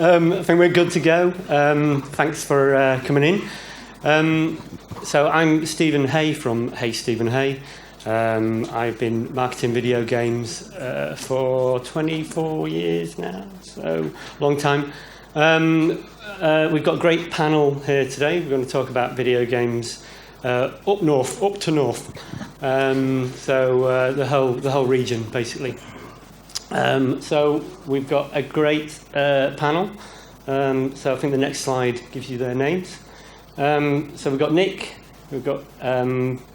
I think we're good to go. Thanks for coming in. So I'm Stephen Hay from Hey Stephen Hay. I've been marketing video games for 24 years now, so long time. We've got a great panel here today. We're going to talk about video games up to north. So the whole region, basically. So we've got a great panel. So I think the next slide gives you their names. So we've got Nick, we've got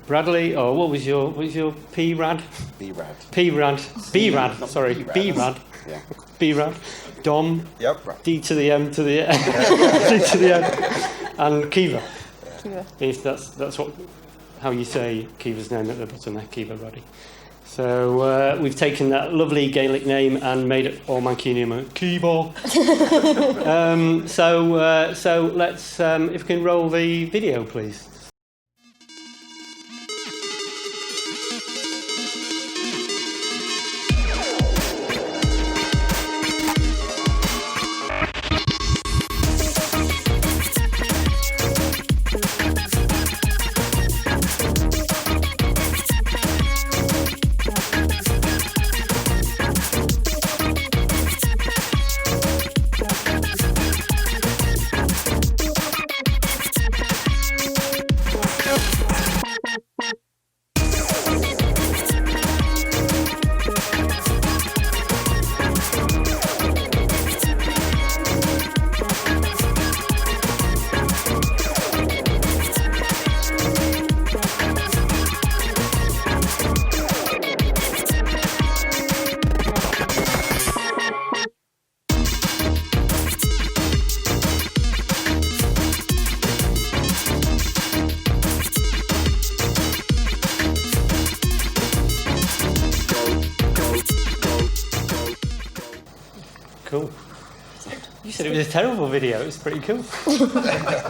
Bradley. Oh, what was your P-Rad? B-Rad. P-Rad. B-Rad. Sorry, B-Rad. Yeah. B-Rad. Dom. Yep. D to the M to the D to the M. And Kiva. Kiva. If that's how you say Kiva's name at the bottom there, Kiva Roddy. So we've taken that lovely Gaelic name and made it all Mancunian, Kiva. So let's, if we can roll the video, please. Cool. You said it was a terrible video. It was pretty cool.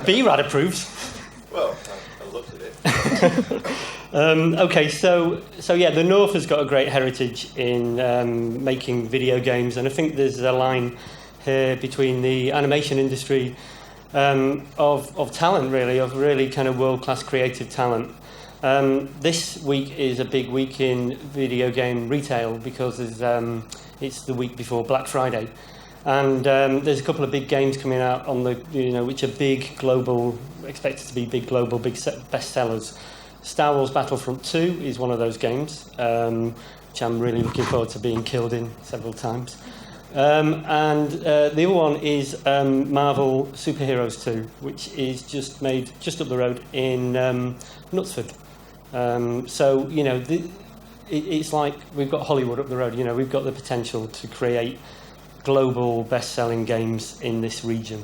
B-Rad approves. Well, I looked at it. Okay, so yeah, the North has got a great heritage in making video games, and I think there's a line here between the animation industry of talent, really, of really kind of world-class creative talent. This week is a big week in video game retail because it's the week before Black Friday. And there's a couple of big games coming out on the, which are big global, expected to be big global, big bestsellers. Star Wars Battlefront 2 is one of those games, which I'm really looking forward to being killed in several times. And the other one is Marvel Superheroes 2, which is just made just up the road in Knutsford. So, it's like we've got Hollywood up the road. We've got the potential to create global best-selling games in this region.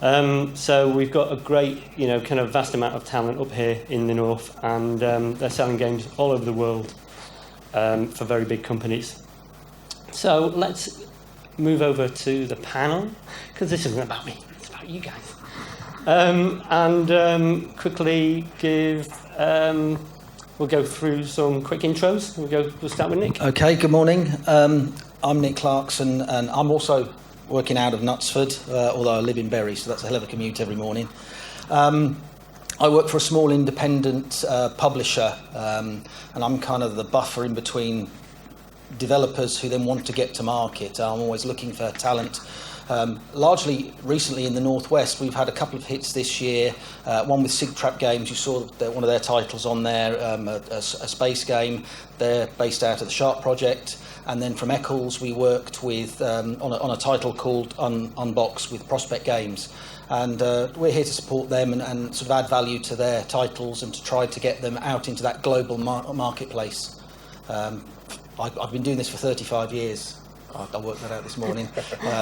So we've got a great, kind of vast amount of talent up here in the North, and they're selling games all over the world for very big companies. So let's move over to the panel, because this isn't about me, it's about you guys. And quickly give... we'll go through some quick intros. We'll start with Nick. Okay, good morning. I'm Nick Clarkson, and I'm also working out of Knutsford, although I live in Bury, so that's a hell of a commute every morning. I work for a small independent publisher, and I'm kind of the buffer in between developers who then want to get to market. I'm always looking for talent. Largely recently in the Northwest, we've had a couple of hits this year. One with Sig Trap Games, you saw one of their titles on there, a space game. They're based out of the Sharp Project. And then from Eccles, we worked with on a title called Unbox with Prospect Games. And we're here to support them and sort of add value to their titles and to try to get them out into that global marketplace. I've been doing this for 35 years. I worked that out this morning,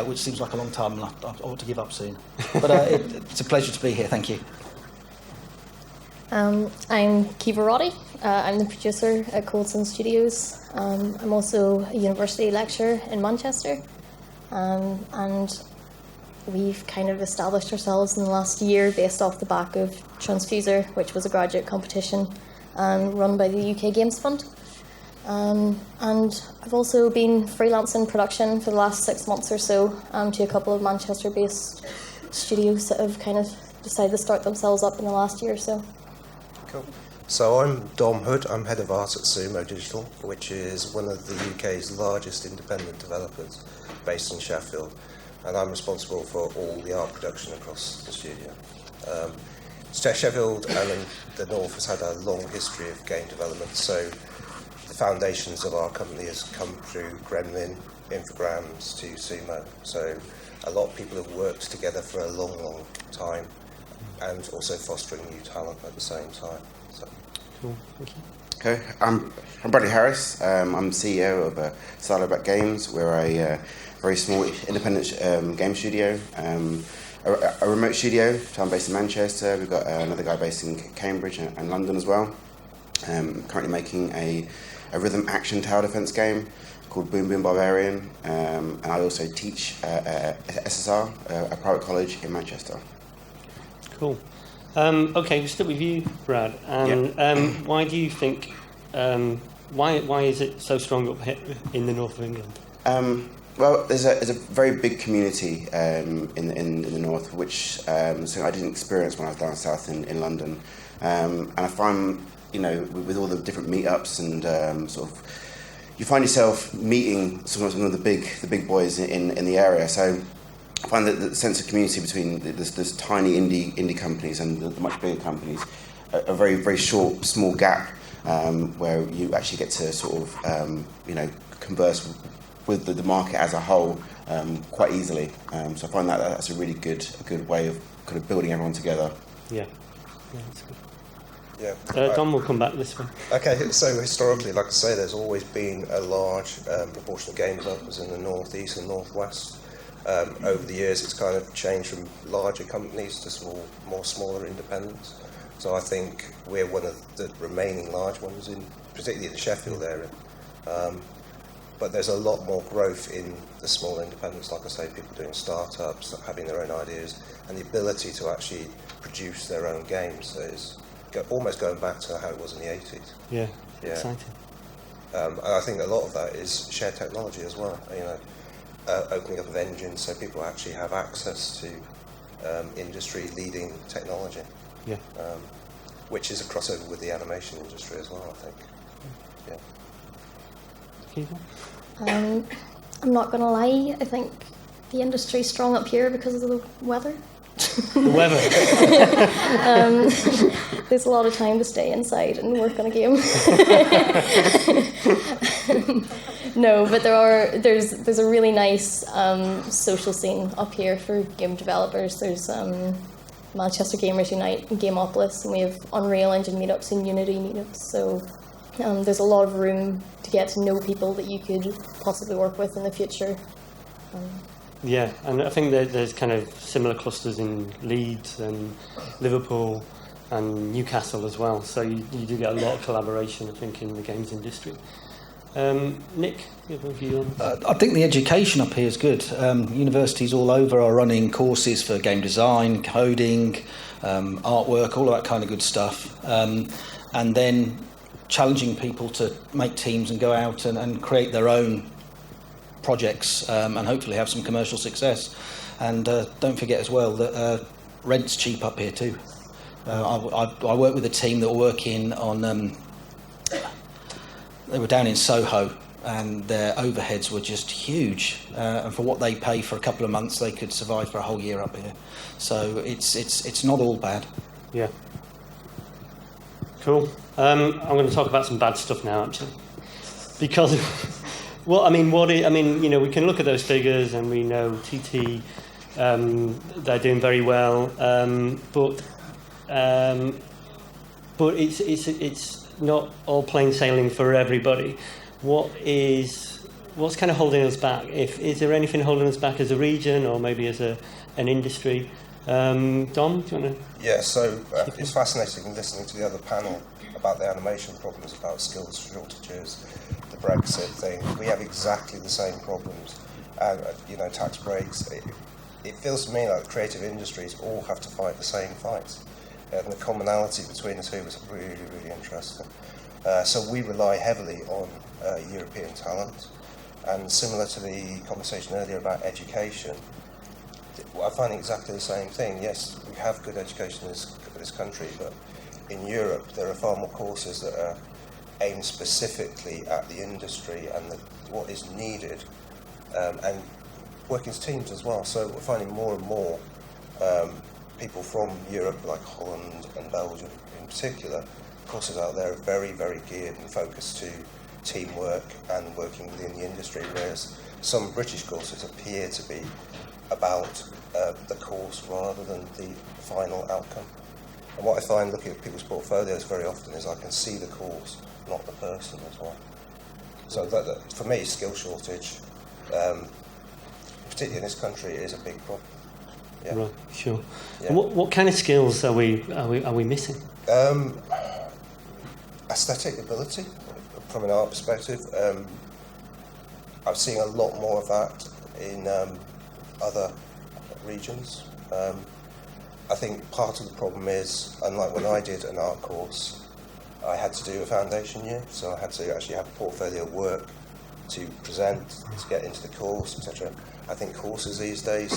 which seems like a long time, and I ought to give up soon. But it's a pleasure to be here. Thank you. I'm Kiva Roddy. I'm the producer at Coulson Studios. I'm also a university lecturer in Manchester. And we've kind of established ourselves in the last year based off the back of Transfuser, which was a graduate competition run by the UK Games Fund. And I've also been freelance in production for the last 6 months or so to a couple of Manchester-based studios that have kind of decided to start themselves up in the last year or so. Cool. So I'm Dom Hood, I'm head of art at Sumo Digital, which is one of the UK's largest independent developers based in Sheffield, and I'm responsible for all the art production across the studio. Sheffield and in the north has had a long history of game development, so the foundations of our company has come through Gremlin, Infogrames to Sumo, so a lot of people have worked together for a long time and also fostering new talent at the same time. So. Cool, thank you. Okay, I'm Bradley Harris. I'm CEO of Siloback Games. We're a very small independent game studio, a remote studio. I'm based in Manchester. We've got another guy based in Cambridge and London as well. Currently making a rhythm action tower defense game called Boom Boom Barbarian, and I also teach at SSR, a private college in Manchester. Cool. Okay, we'll start with you, Brad. And why do you think? Why is it so strong up here in the north of England? Well, there's a very big community in the north, which something I didn't experience when I was down south in London. And I find, with all the different meetups and you find yourself meeting some of the big boys in the area. So I find that the sense of community between this tiny indie companies and the much bigger companies, a very, very short, small gap where you actually get to converse with the market as a whole quite easily. So I find that's a really good way of kind of building everyone together. Yeah, that's good. Yeah. Dom will come back this way. Okay, so historically, like I say, there's always been a large proportion of game developers in the north east and northwest. Over the years, it's kind of changed from larger companies to more smaller independents. So I think we're one of the remaining large ones, particularly in the Sheffield area. But there's a lot more growth in the small independents, like I say, people doing startups, having their own ideas, and the ability to actually produce their own games is almost going back to how it was in the 80s. Yeah. Exciting. And I think a lot of that is shared technology as well. Opening up of engines so people actually have access to industry-leading technology. Yeah. Which is a crossover with the animation industry as well, I think. Yeah. I'm not going to lie, I think the industry's strong up here because of the weather. The weather. There's a lot of time to stay inside and work on a game. No, but there's a really nice social scene up here for game developers. There's Manchester Gamers Unite and Gameopolis, and we have Unreal Engine meetups and Unity meetups. So there's a lot of room to get to know people that you could possibly work with in the future. Yeah, and I think there's kind of similar clusters in Leeds and Liverpool and Newcastle as well. So you do get a lot of collaboration, I think, in the games industry. Nick, you have a view on that? I think the education up here is good. Universities all over are running courses for game design, coding, artwork, all of that kind of good stuff. And then challenging people to make teams and go out and create their own projects and hopefully have some commercial success. And don't forget as well that rent's cheap up here too. I work with a team that were working on, they were down in Soho and their overheads were just huge. And for what they pay for a couple of months, they could survive for a whole year up here. So it's not all bad. Yeah. Cool. I'm going to talk about some bad stuff now, actually, because we can look at those figures and we know TT, they're doing very well, but it's not all plain sailing for everybody. What's kind of holding us back? Is there anything holding us back as a region or maybe as an industry? Dom, do you want to? Yeah, so it's fascinating listening to the other panel about the animation problems, about skills shortages, the Brexit thing. We have exactly the same problems. Tax breaks. It feels to me like the creative industries all have to fight the same fights. And the commonality between the two was really, really interesting. So we rely heavily on European talent. And similar to the conversation earlier about education, I find exactly the same thing. Yes, we have good education in this country, but in Europe there are far more courses that are aimed specifically at the industry and what is needed, and working as teams as well. So we're finding more and more people from Europe, like Holland and Belgium in particular, courses out there are very, very geared and focused to teamwork and working within the industry, whereas some British courses appear to be about the course rather than the final outcome. And what I find looking at people's portfolios very often is I can see the course, not the person as well. So that for me, skill shortage, particularly in this country, is a big problem. Yeah. Right, sure. Yeah. And what kind of skills are we missing? Aesthetic ability, from an art perspective. I'm seeing a lot more of that in other regions. I think part of the problem is, unlike when I did an art course, I had to do a foundation year, so I had to actually have a portfolio of work to present, to get into the course, etc. I think courses these days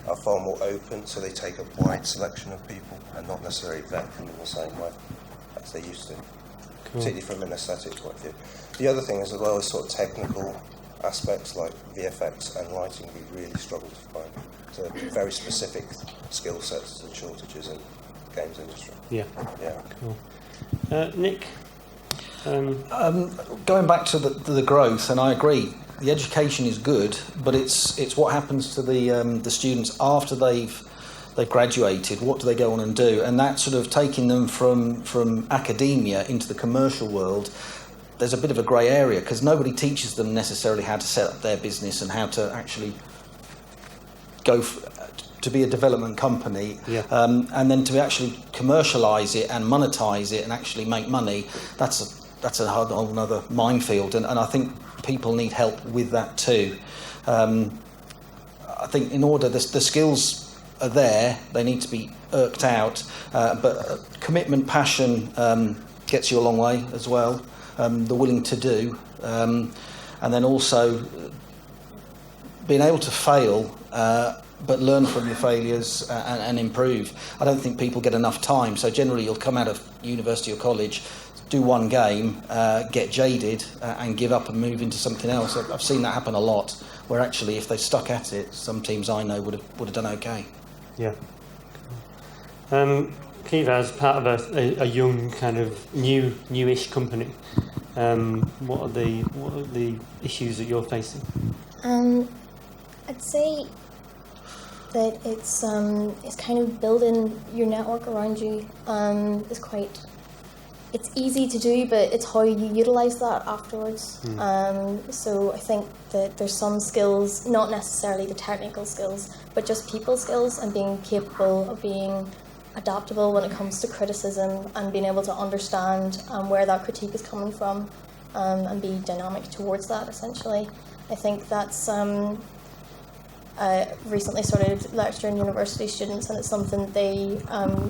are far more open, so they take a wide selection of people and not necessarily vet them in the same way as they used to, particularly from an aesthetic point of view. The other thing is, as well, is sort of technical aspects like VFX and lighting we really struggle to find. So very specific skill sets and shortages in games industry. Yeah. Yeah. Cool. Nick? Going back to the growth, and I agree, the education is good, but it's what happens to the students after they've graduated. What do they go on and do? And that sort of taking them from academia into the commercial world, there's a bit of a grey area because nobody teaches them necessarily how to set up their business and how to actually go to be a development company, and then to actually commercialise it and monetise it and actually make money. That's a whole another minefield, and I think people need help with that too. I think in order, the skills are there, they need to be irked out, but commitment, passion gets you a long way as well, the willing to do, and then also being able to fail, but learn from your failures and improve. I don't think people get enough time, so generally you'll come out of university or college, do one game, get jaded and give up and move into something else. I've seen that happen a lot, where actually if they stuck at it, some teams I know would have done okay. Yeah. Kiva, as part of a young kind of newish company, what are the issues that you're facing? I'd say that it's kind of building your network around you is quite. It's easy to do, but it's how you utilise that afterwards. So I think that there's some skills, not necessarily the technical skills, but just people skills and being capable of being adaptable when it comes to criticism and being able to understand where that critique is coming from and be dynamic towards that, essentially. I think that's... recently started lecturing university students, and it's something they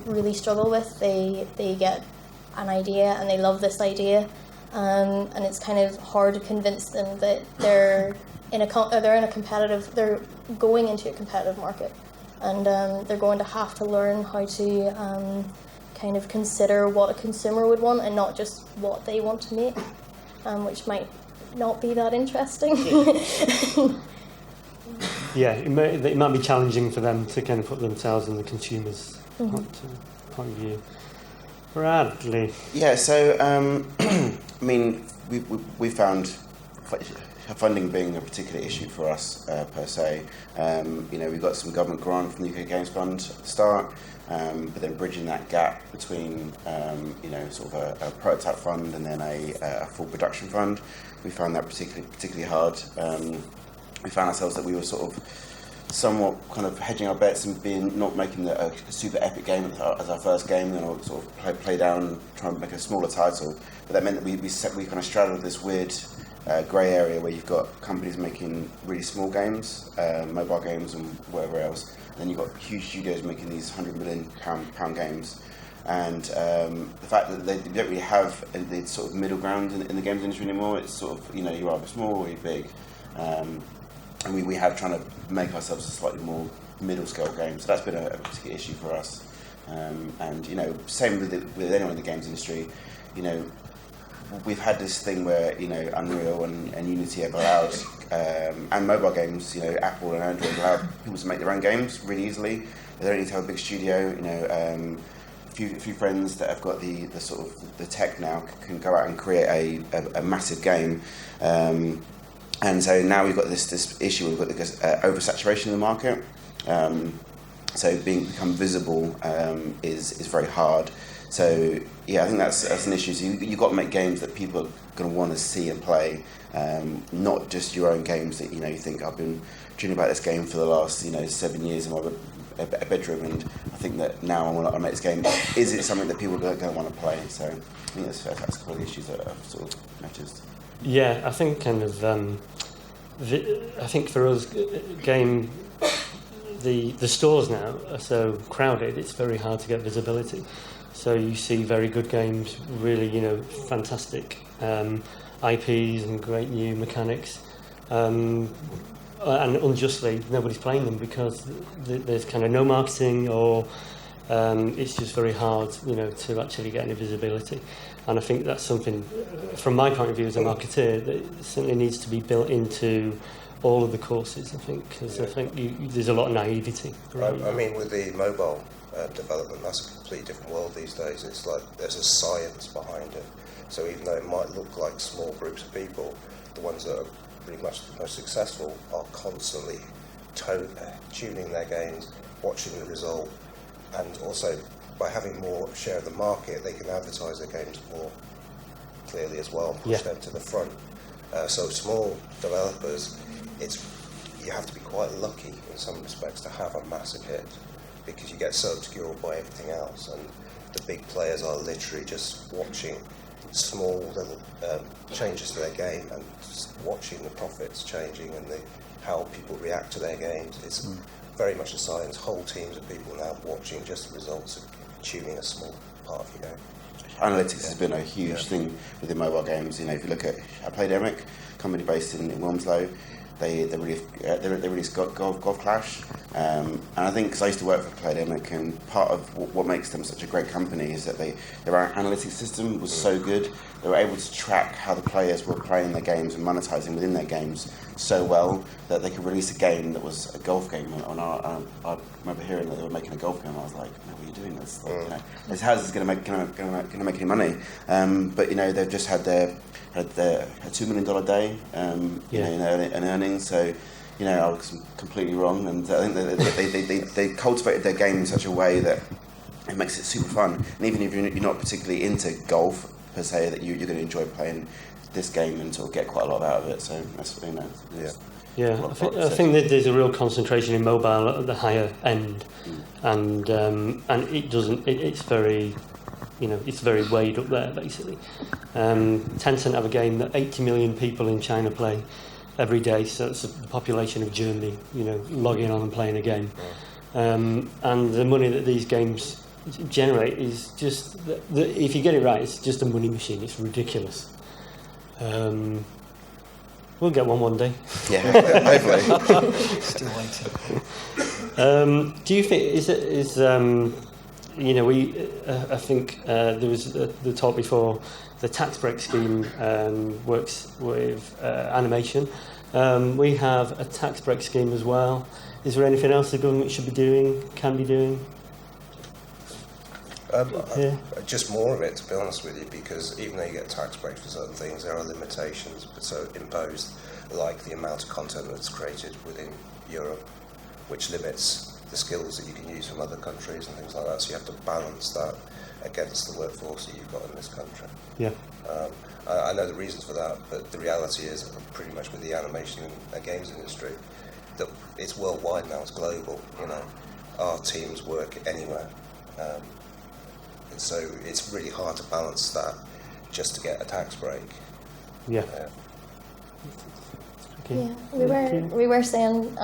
really struggle with. They get an idea and they love this idea, and it's kind of hard to convince them that they're going into a competitive market, and they're going to have to learn how to kind of consider what a consumer would want and not just what they want to make, which might not be that interesting. Yeah, it might be challenging for them to kind of put themselves in the consumer's point of view. Bradley. Yeah, so I mean, we found funding being a particular issue for us per se. We got some government grant from the UK Games Fund at the start, but then bridging that gap between sort of a prototype fund and then a full production fund, we found that particularly hard. We found ourselves that we were sort of somewhat kind of hedging our bets and not making a super epic game as our first game, and then sort of play down, try and make a smaller title. But that meant that we kind of straddled this weird grey area where you've got companies making really small games, mobile games and whatever else, and then you've got huge studios making these £100 million games. And the fact that they don't really have the sort of middle ground in the games industry anymore. It's sort of, you're either small or you're big. And we have trying to make ourselves a slightly more middle scale game. So that's been a particular issue for us. And same with anyone in the games industry. We've had this thing where Unreal and Unity have allowed, and mobile games, Apple and Android allow people to make their own games really easily. They don't need to have a big studio. A few friends that have got the sort of the tech now can go out and create a massive game. And so now we've got this issue. We've got this oversaturation in the market. So become visible is very hard. So yeah, I think that's an issue. So you've got to make games that people are going to want to see and play, not just your own games that you think I've been dreaming about this game for the last 7 years in my bedroom, and I think that now I want to make this game. Is it something that people are going to want to play? So I think that's one of the issues that I've sort of noticed. Yeah, I think I think for us, the stores now are so crowded. It's very hard to get visibility. So you see very good games, really, fantastic IPs and great new mechanics, and unjustly nobody's playing them because there's kind of no marketing, or it's just very hard, to actually get any visibility. And I think that's something, from my point of view as a marketeer, that certainly needs to be built into all of the courses, I think, because I think there's a lot of naivety. I mean, with the mobile development, that's a completely different world these days. It's like there's a science behind it. So even though it might look like small groups of people, the ones that are pretty much the most successful are constantly tuning their games, watching the result, and also by having more share of the market, they can advertise their games more clearly as well, push them to the front. So small developers, you have to be quite lucky in some respects to have a massive hit, because you get so obscured by everything else, and the big players are literally just watching small little changes to their game and just watching the profits changing and how people react to their games. It's very much a science. Whole teams of people now watching just the results of tuning a small part of your game. Analytics has been a huge thing within mobile games. If you look at Playdemic, company based in Wilmslow, they released Golf Clash, and I think because I used to work for Playdemic, and part of what makes them such a great company is that their analytics system was so good. They were able to track how the players were playing their games and monetizing within their games so well that they could release a game that was a golf game. I remember hearing that they were making a golf game. I was like, "No, what are you doing? This, how's this going to make any money?" But they've just had a $2 million day in earnings. So I was completely wrong, and I think they cultivated their game in such a way that it makes it super fun. And even if you're not particularly into golf per se, that you're going to enjoy playing this game and sort of get quite a lot out of it. So that's I think that there's a real concentration in mobile at the higher end, and it doesn't. It's very, it's very weighed up there basically. Tencent have a game that 80 million people in China play every day, so it's the population of Germany, logging on and playing a game. And the money that these games generate is just, if you get it right, it's just a money machine. It's ridiculous. We'll get one day. Yeah, hopefully. Still waiting. Do you think, I think there was the talk before, the tax break scheme works with animation. We have a tax break scheme as well. Is there anything else the government should be doing, can be doing? Just more of it, to be honest with you, because even though you get tax breaks for certain things, there are limitations so imposed, like the amount of content that's created within Europe, which limits the skills that you can use from other countries and things like that. So you have to balance that against the workforce that you've got in this country. Yeah. I know the reasons for that, but the reality is, pretty much with the animation and games industry, that it's worldwide now, it's global. Our teams work anywhere. And so it's really hard to balance that just to get a tax break. Yeah. Okay. Yeah, we were saying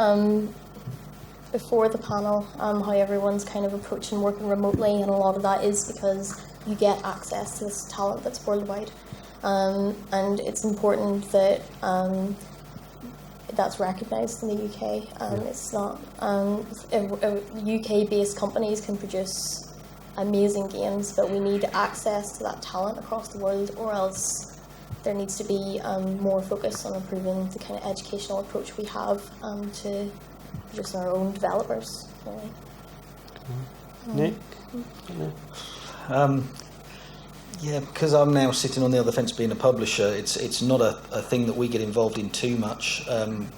before the panel how everyone's kind of approaching working remotely, and a lot of that is because you get access to this talent that's worldwide, and it's important that that's recognised in the UK. It's not UK-based companies can produce amazing games, but we need access to that talent across the world, or else there needs to be more focus on improving the kind of educational approach we have to producing our own developers. Nick? Yeah, because I'm now sitting on the other fence being a publisher, it's not a thing that we get involved in too much,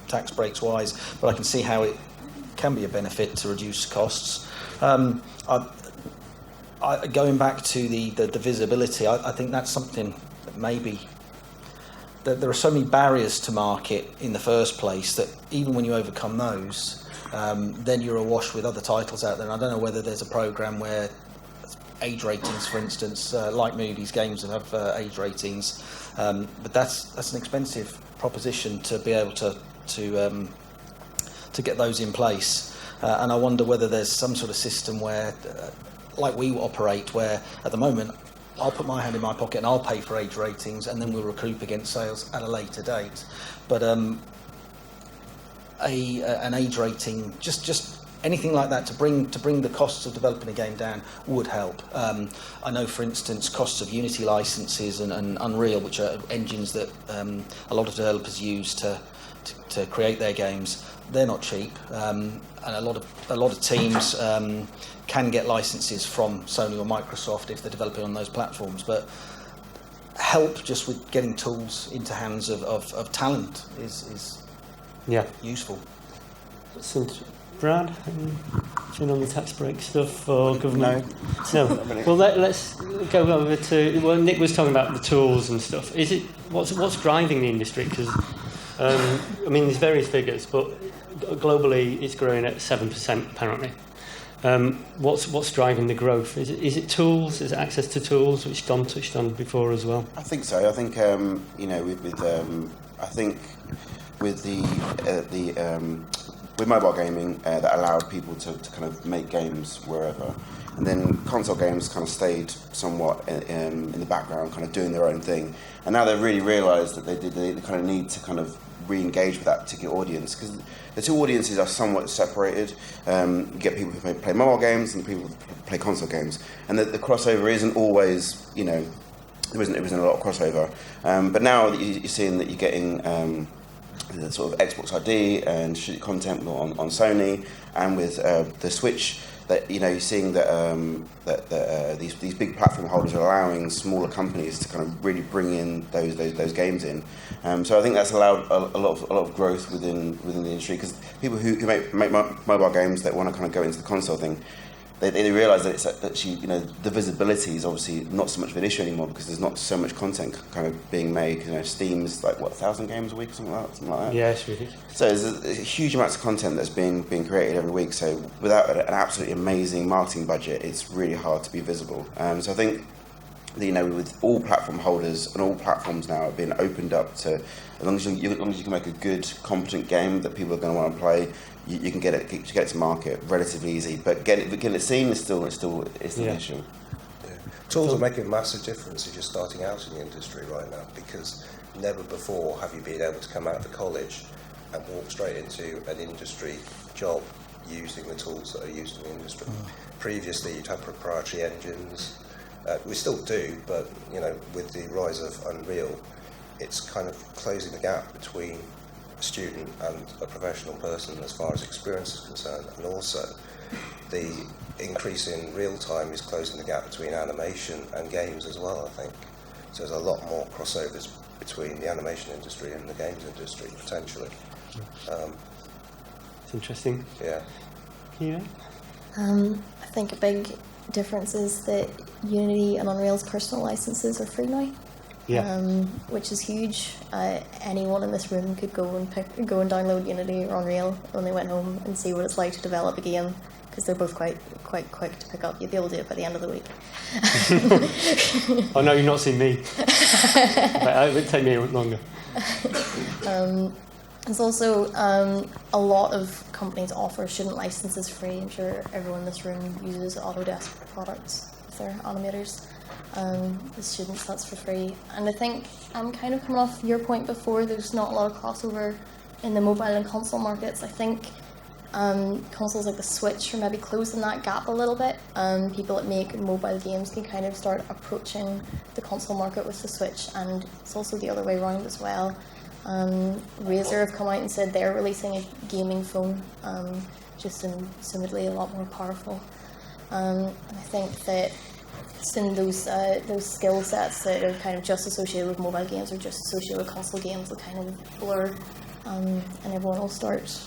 tax breaks wise, but I can see how it can be a benefit to reduce costs. Going back to the visibility, I think that's something that maybe that there are so many barriers to market in the first place that even when you overcome those, then you're awash with other titles out there. And I don't know whether there's a program where age ratings, for instance, like movies, games that have age ratings, but that's an expensive proposition to be able to get those in place. And I wonder whether there's some sort of system where, like we operate, where at the moment I'll put my hand in my pocket and I'll pay for age ratings, and then we'll recoup against sales at a later date. But an age rating, just anything like that to bring the costs of developing a game down would help. I know, for instance, costs of Unity licenses and Unreal, which are engines that a lot of developers use to create their games. They're not cheap, and a lot of teams can get licenses from Sony or Microsoft if they're developing on those platforms. But help just with getting tools into hands of talent is useful. Brad, anything on the tax break stuff or government? No. Well, let's go over to. Well, Nick was talking about the tools and stuff. Is it what's driving the industry? Because I mean, there's various figures, but globally it's growing at 7% apparently. What's driving the growth? Is it tools? Is it access to tools, which Dom touched on before as well? I think so. I think with mobile gaming, that allowed people to kind of make games wherever, and then console games kind of stayed somewhat in the background, kind of doing their own thing. And now they've really realised that they kind of need to kind of re-engage with that particular audience, because the two audiences are somewhat separated. You get people who play mobile games and people who play console games, and the crossover isn't always, there isn't a lot of crossover. But now that you're seeing that you're getting the sort of Xbox ID and shoot content on Sony, and with the Switch, that you're seeing that these big platform holders are allowing smaller companies to kind of really bring in those games in. So I think that's allowed a lot of growth within the industry, because people who make mobile games that want to kind of go into the console thing, they realise that it's actually, the visibility is obviously not so much of an issue anymore, because there's not so much content kind of being made. Steam is like 1,000 games a week or something like that. Yeah, it's ridiculous. So there's a huge amounts of content that's being created every week. So without an absolutely amazing marketing budget, it's really hard to be visible. So I think that, with all platform holders and all platforms now being opened up to, as long as you can make a good, competent game that people are going to want to play, you can get it to market relatively easy. But getting it seen is still an issue. Yeah. Tools are making a massive difference if you're starting out in the industry right now, because never before have you been able to come out of college and walk straight into an industry job using the tools that are used in the industry. Previously, you'd have proprietary engines. We still do, but with the rise of Unreal, it's kind of closing the gap between a student and a professional person as far as experience is concerned, and also the increase in real time is closing the gap between animation and games as well, I think. So there's a lot more crossovers between the animation industry and the games industry, potentially. It's interesting. Yeah. Yeah. I think a big difference is that Unity and Unreal's personal licenses are free now. Yeah. Which is huge. Anyone in this room could go and download Unity or Unreal when they went home and see what it's like to develop a game, because they're both quite quick to pick up. You'll be able to do it by the end of the week. Oh no, you've not seen me. It would take me longer. There's also a lot of companies offer student licenses free. I'm sure everyone in this room uses Autodesk products with their animators. The students, that's for free. And I think I'm kind of coming off your point before, there's not a lot of crossover in the mobile and console markets. I think consoles like the Switch are maybe closing that gap a little bit. People that make mobile games can kind of start approaching the console market with the Switch, and it's also the other way around as well. Razer have come out and said they're releasing a gaming phone, just assumedly a lot more powerful. And I think that soon those skill sets that are kind of just associated with mobile games or just associated with console games will kind of blur, and everyone will start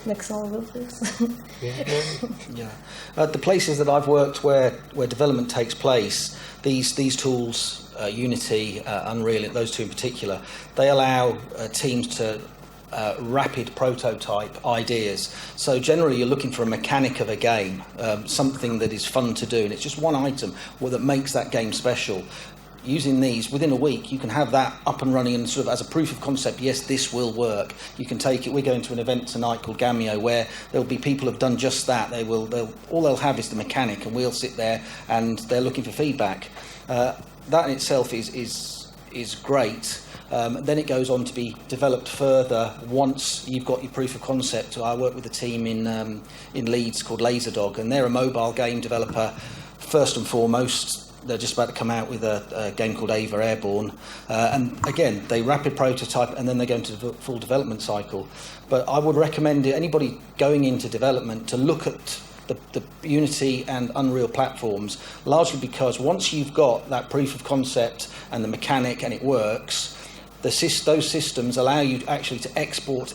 mixing all of those. Yeah. The places that I've worked where development takes place, these tools, Unity, Unreal, those two in particular, they allow teams to rapid prototype ideas. So generally you're looking for a mechanic of a game, something that is fun to do, and it's just one item that makes that game special. Using these, within a week, you can have that up and running and sort of as a proof of concept, yes, this will work. You can take it, we're going to an event tonight called Gamio where there'll be people who've done just that. All they'll have is the mechanic, and we'll sit there and they're looking for feedback. That in itself is great. Then it goes on to be developed further once you've got your proof of concept. I work with a team in Leeds called Laserdog, and they're a mobile game developer first and foremost. They're just about to come out with a game called Ava Airborne, and again they rapid prototype and then they go into the full development cycle. But I would recommend anybody going into development to look at the Unity and Unreal platforms, largely because once you've got that proof of concept and the mechanic and it works, those systems allow you actually to export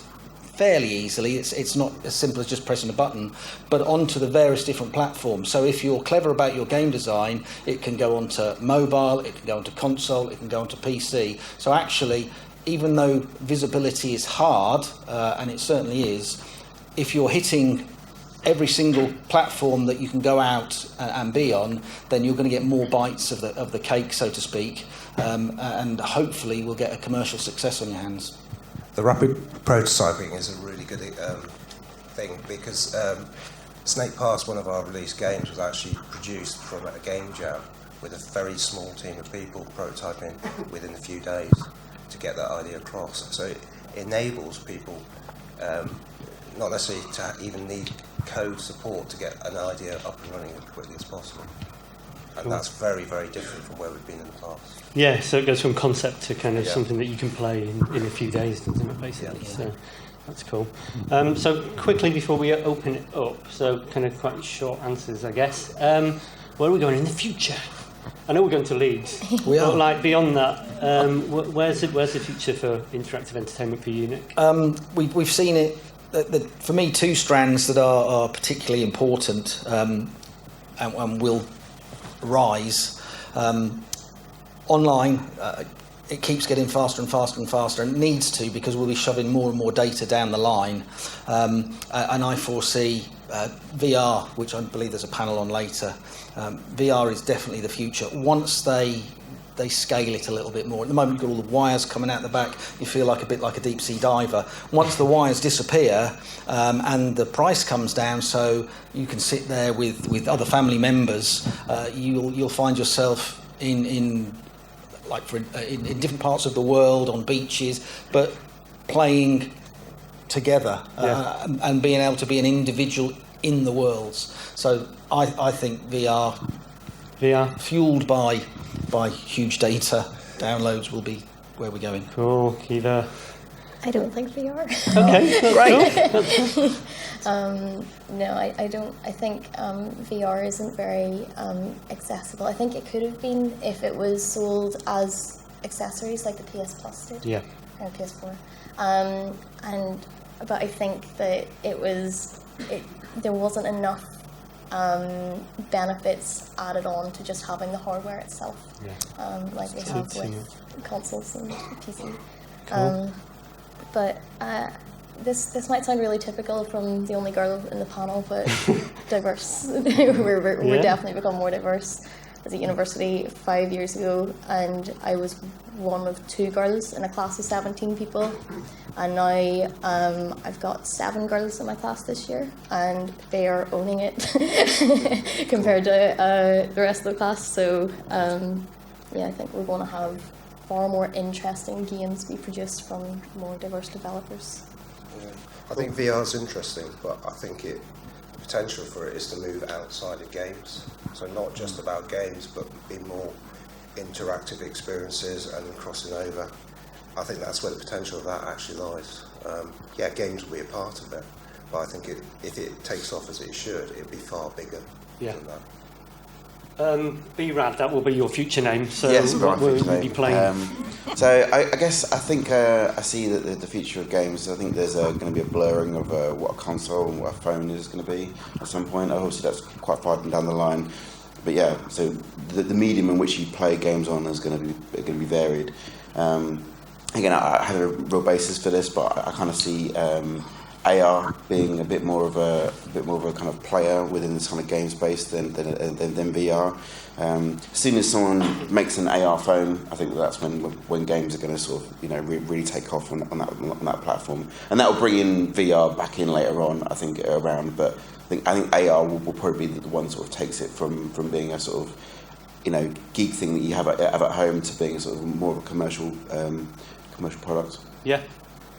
fairly easily. It's not as simple as just pressing a button, but onto the various different platforms. So if you're clever about your game design, it can go onto mobile, it can go onto console, it can go onto PC. So actually, even though visibility is hard, and it certainly is, if you're hitting every single platform that you can go out and be on, then you're going to get more bites of the cake, so to speak, and hopefully we'll get a commercial success on your hands. The rapid prototyping is a really good thing because Snake Pass, one of our release games, was actually produced from a game jam with a very small team of people prototyping within a few days to get that idea across. So it enables people not necessarily to even need code support to get an idea up and running as quickly as possible. And that's very, very different from where we've been in the past. Yeah, so it goes from concept to kind of something that you can play in a few days, doesn't it, basically? Yeah. So that's cool. So quickly before we open it up, so kind of quite short answers, I guess. Where are we going in the future? I know we're going to Leeds, but like beyond that, where's the future for interactive entertainment for UNIC? We've seen it. For me, two strands that are particularly important and will rise. Online, it keeps getting faster and faster and faster, and it needs to, because we'll be shoving more and more data down the line. And I foresee VR, which I believe there's a panel on later. VR is definitely the future. Once they scale it a little bit more. At the moment, you've got all the wires coming out the back. You feel like a bit like a deep sea diver. Once the wires disappear and the price comes down, so you can sit there with other family members, you'll find yourself in different parts of the world, on beaches, but playing together and being able to be an individual in the worlds. So I think VR fueled by huge data downloads will be where we're going. Cool, Kiva. I don't think VR. Okay, great. No, I don't. I think VR isn't very accessible. I think it could have been if it was sold as accessories like the PS Plus did. Yeah. Or PS4. But I think that there wasn't enough benefits added on to just having the hardware itself, like we have with consoles and PC. Cool. But this might sound really typical from the only girl in the panel, but diverse. We're definitely become more diverse. was at university 5 years ago, and I was one of 2 girls in a class of 17 people, and now I've got 7 girls in my class this year, and they are owning it compared to the rest of the class. So yeah, I think we're going to have far more interesting games be produced from more diverse developers. Yeah. I think VR is interesting, but I think the potential for it is to move outside of games. So not just about games, but be more interactive experiences and crossing over. I think that's where the potential of that actually lies. Yeah, games will be a part of it, but I think if it takes off as it should, it'll be far bigger than that. BRAD, that will be your future name. So yes, what will you be playing? So I guess I think I see that the future of games. I think there's going to be a blurring of what a console and what a phone is going to be at some point. Obviously, that's quite far down the line. But yeah, so the medium in which you play games on is going to be varied. Again, I have a real basis for this, but I kind of see AR being a bit more of a kind of player within this kind of game space than VR. As soon as someone makes an AR phone, I think that's when games are going to sort of really take off on that platform, and that will bring in VR back in later on. I think around, but I think AR will probably be the one sort of takes it from being a sort of geek thing that you have at home to being a sort of more of a commercial product. Yeah.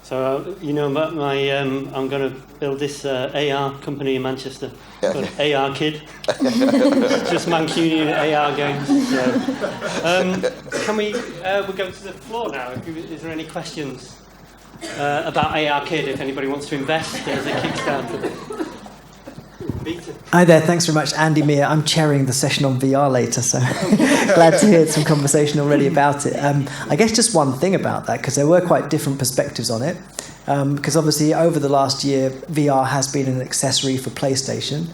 So I'm going to build this AR company in Manchester, called AR Kid, just Mancunian AR games. So, can we we'll go to the floor now? Is there any questions about AR Kid? If anybody wants to invest as a Kickstarter. Hi there, thanks very much. Andy Mear. I'm chairing the session on VR later, so glad to hear some conversation already about it. I guess just one thing about that, because there were quite different perspectives on it. Because obviously over the last year, VR has been an accessory for PlayStation.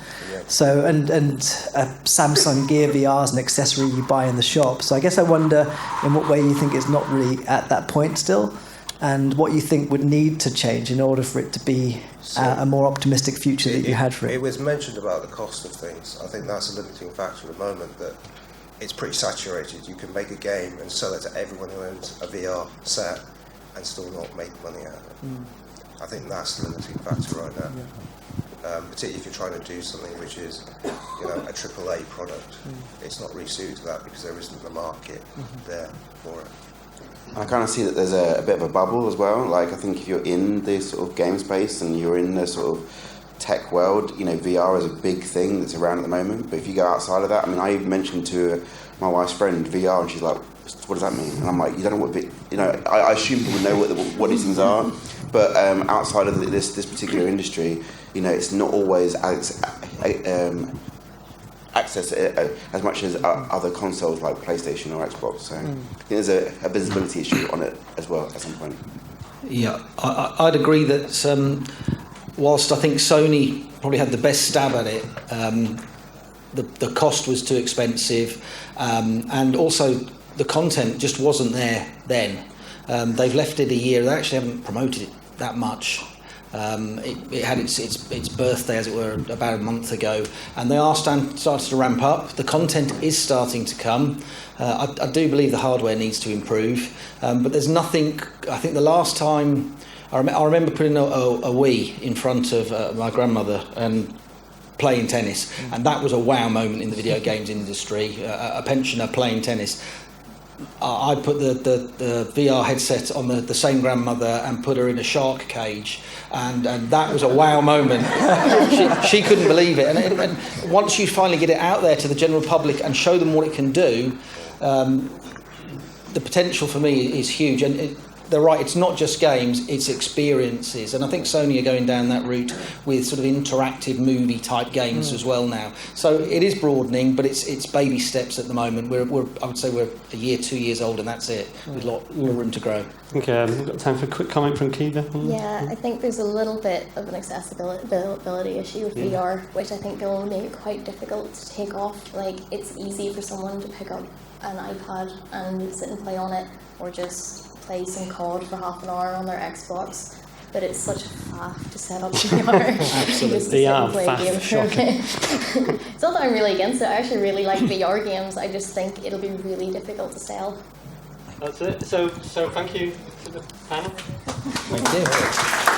So and a Samsung Gear VR is an accessory you buy in the shop. So I guess I wonder in what way you think it's not really at that point still, and what you think would need to change in order for it to be a more optimistic future that you had for it. It was mentioned about the cost of things. I think that's a limiting factor at the moment, that it's pretty saturated. You can make a game and sell it to everyone who owns a VR set and still not make money out of it. I think that's the limiting factor right now. Particularly if you're trying to do something which is a AAA product. It's not really suited to that because there isn't the market there for it. I kind of see that there's a bit of a bubble as well. Like, I think if you're in this sort of game space and you're in the sort of tech world, VR is a big thing that's around at the moment. But if you go outside of that, I mean, I mentioned to my wife's friend VR, and she's like, "What does that mean?" And I'm like, "You don't know what I assume people know what these things are, but outside of this particular industry, it's not always access it as much as other consoles like PlayStation or Xbox. So I think there's a visibility issue on it as well at some point. Yeah, I'd agree that whilst I think Sony probably had the best stab at it, the cost was too expensive, and also the content just wasn't there then. They've left it a year. They actually haven't promoted it that much. It had its birthday, as it were, about a month ago, and they are starting to ramp up. The content is starting to come. I do believe the hardware needs to improve, but there's nothing. I think the last time I remember putting a Wii in front of my grandmother and playing tennis, and that was a wow moment in the video games industry. A pensioner playing tennis. I put the VR headset on the same grandmother and put her in a shark cage, and that was a wow moment. she couldn't believe it. And once you finally get it out there to the general public and show them what it can do, the potential for me is huge. And they're right, it's not just games, it's experiences. And I think Sony are going down that route with sort of interactive movie type games as well now. So it is broadening, but it's baby steps at the moment. I would say we're a year, 2 years old, and that's it, with a lot of room to grow. Okay, we've got time for a quick comment from Kiva. Yeah, I think there's a little bit of an accessibility issue with VR, which I think will make it quite difficult to take off. Like, it's easy for someone to pick up an iPad and sit and play on it, or just play some COD for half an hour on their Xbox, but it's such a faff to set up VR. Absolutely. Just to sit and VR play faff, games. shocking. It's not that I'm really against it. I actually really like VR games. I just think it'll be really difficult to sell. That's it. So thank you to the panel. Thank you.